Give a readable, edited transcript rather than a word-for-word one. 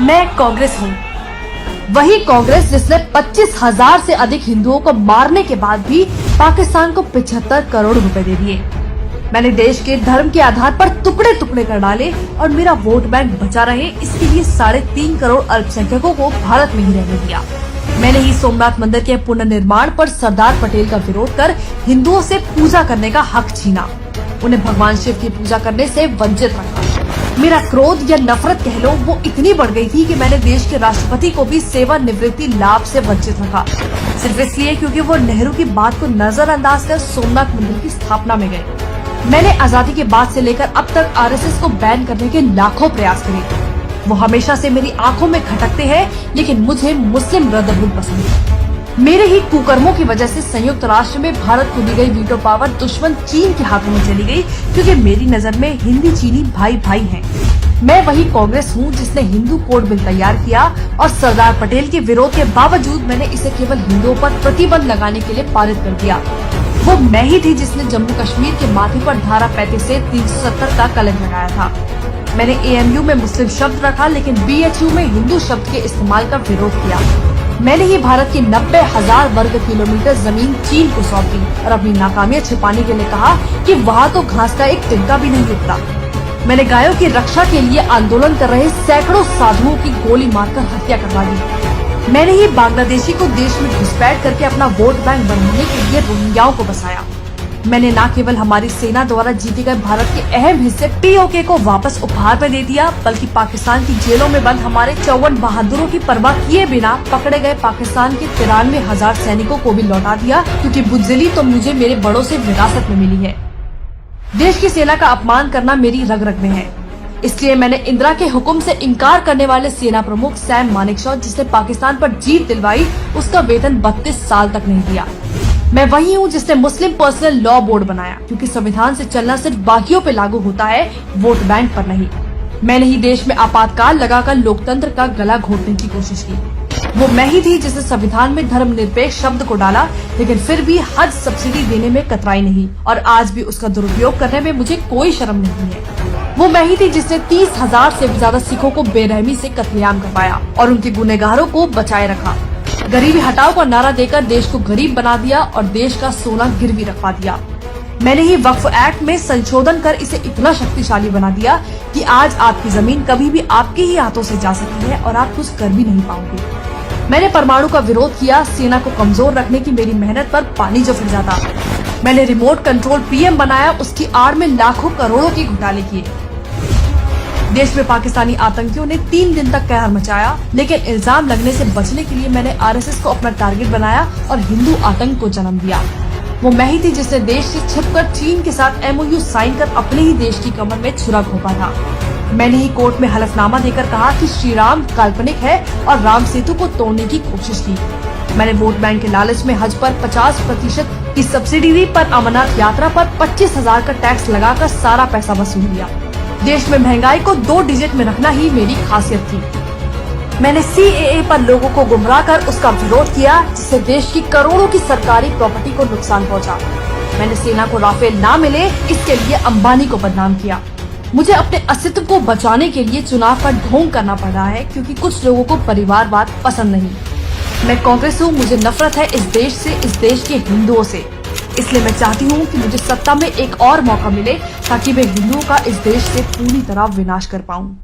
मैं कांग्रेस हूँ, वही कांग्रेस जिसने 25,000 से अधिक हिंदुओं को मारने के बाद भी पाकिस्तान को 75 करोड़ रुपए दे दिए। मैंने देश के धर्म के आधार पर टुकड़े टुकड़े कर डाले और मेरा वोट बैंक बचा रहे, इसके लिए 3.5 करोड़ अल्पसंख्यकों को भारत में ही रहने दिया। मैंने ही सोमनाथ मंदिर के पुनर्निर्माण पर सरदार पटेल का विरोध कर हिंदुओं से पूजा करने का हक छीना, उन्हें भगवान शिव की पूजा करने से वंचित रखा। मेरा क्रोध या नफरत कह लो, वो इतनी बढ़ गई थी कि मैंने देश के राष्ट्रपति को भी सेवानिवृत्ति लाभ से वंचित रखा, सिर्फ इसलिए क्योंकि वो नेहरू की बात को नजरअंदाज कर सोमनाथ मंदिर की स्थापना में गए। मैंने आजादी के बाद से लेकर अब तक आरएसएस को बैन करने के लाखों प्रयास करे। वो हमेशा से मेरी आंखों में खटकते हैं, लेकिन मुझे मुस्लिम ब्रदरहुड पसंद है। मेरे ही कुकर्मों की वजह से संयुक्त राष्ट्र में भारत को दी गई वीटो पावर दुश्मन चीन के हाथों में चली गई, क्योंकि मेरी नजर में हिंदी चीनी भाई भाई हैं। मैं वही कांग्रेस हूँ जिसने हिंदू कोड बिल तैयार किया और सरदार पटेल के विरोध के बावजूद मैंने इसे केवल हिंदुओं पर प्रतिबंध लगाने के लिए पारित कर दिया। वो मैं ही थी जिसने जम्मू कश्मीर के माथे पर धारा 35 से 370 का कलंक लगाया था। मैंने AMU में मुस्लिम शब्द रखा, लेकिन BHU में हिंदू शब्द के इस्तेमाल का विरोध किया। मैंने ही भारत की 90,000 वर्ग किलोमीटर जमीन चीन को सौंप दी और अपनी नाकामियां छिपाने के लिए कहा कि वहाँ तो घास का एक तिनका भी नहीं उगता। मैंने गायों की रक्षा के लिए आंदोलन कर रहे सैकड़ों साधुओं की गोली मारकर हत्या करवा दी। मैंने ही बांग्लादेशी को देश में घुसपैठ करके अपना वोट बैंक बढ़ाने के लिए रोहिंग्याओं को बसाया। मैंने न केवल हमारी सेना द्वारा जीते गए भारत के अहम हिस्से POK को वापस उपहार में दे दिया, बल्कि पाकिस्तान की जेलों में बंद हमारे 54 बहादुरों की परवाह किए बिना पकड़े गए पाकिस्तान के 93,000 सैनिकों को भी लौटा दिया, क्योंकि बुज़दिली तो मुझे मेरे बड़ों से विरासत में मिली है। देश की सेना का अपमान करना मेरी रग रग में है, इसलिए मैंने इंदिरा के हुक्म से इनकार करने वाले सेना प्रमुख सैम मानेकशॉ, जिसने पाकिस्तान पर जीत दिलवाई, उसका वेतन 32 साल तक नहीं दिया। मैं वही हूँ जिसने मुस्लिम पर्सनल लॉ बोर्ड बनाया, क्योंकि संविधान से चलना सिर्फ बाकियों पे लागू होता है, वोट बैंक पर नहीं। मैंने ही देश में आपातकाल लगाकर लोकतंत्र का गला घोटने की कोशिश की। वो मैं ही थी जिसने संविधान में धर्मनिरपेक्ष शब्द को डाला, लेकिन फिर भी हज सब्सिडी देने में कतराई नहीं, और आज भी उसका दुरुपयोग करने में मुझे कोई शर्म नहीं है। वो मैं ही थी जिसने 30,000 से ज्यादा सिखों को बेरहमी से कत्लेआम करवाया और उनके गुनहगारों को बचाए रखा। गरीबी हटाओ का नारा देकर देश को गरीब बना दिया और देश का सोना गिरवी रखवा दिया। मैंने ही वक्फ एक्ट में संशोधन कर इसे इतना शक्तिशाली बना दिया कि आज आपकी जमीन कभी भी आपके ही हाथों से जा सकती है और आप कुछ कर भी नहीं पाओगे। मैंने परमाणु का विरोध किया, सेना को कमजोर रखने की मेरी मेहनत पर पानी जो फिर जाता। मैंने रिमोट कंट्रोल PM बनाया, उसकी आड़ में लाखों करोड़ों के घोटाले किए। देश में पाकिस्तानी आतंकियों ने 3 दिन तक कहर मचाया, लेकिन इल्जाम लगने से बचने के लिए मैंने RSS को अपना टारगेट बनाया और हिंदू आतंक को जन्म दिया। वो मैं ही थी जिसने देश से छिपकर चीन के साथ MOU साइन कर अपने ही देश की कमर में छुरा घोंपा था। मैंने ही कोर्ट में हलफनामा देकर कहा कि श्री राम काल्पनिक है और राम सेतु को तोड़ने की कोशिश की। मैंने वोट बैंक के लालच में हज पर 50% की सब्सिडी दी, पर अमरनाथ यात्रा पर 25,000 का टैक्स लगाकर सारा पैसा वसूल लिया। देश में महंगाई को 2 डिजिट में रखना ही मेरी खासियत थी। मैंने CAA पर लोगों को गुमराह कर उसका विरोध किया, जिससे देश की करोड़ों की सरकारी प्रॉपर्टी को नुकसान पहुंचा। मैंने सेना को राफेल ना मिले इसके लिए अंबानी को बदनाम किया। मुझे अपने अस्तित्व को बचाने के लिए चुनाव का ढोंग करना पड़ रहा है, क्योंकि कुछ लोगों को परिवारवाद पसंद नहीं। मैं कांग्रेस हूँ, मुझे नफरत है इस देश से, इस देश के हिंदुओं से। इसलिए मैं चाहती हूँ कि मुझे सत्ता में एक और मौका मिले, ताकि मैं हिंदुओं का इस देश से पूरी तरह विनाश कर पाऊँ।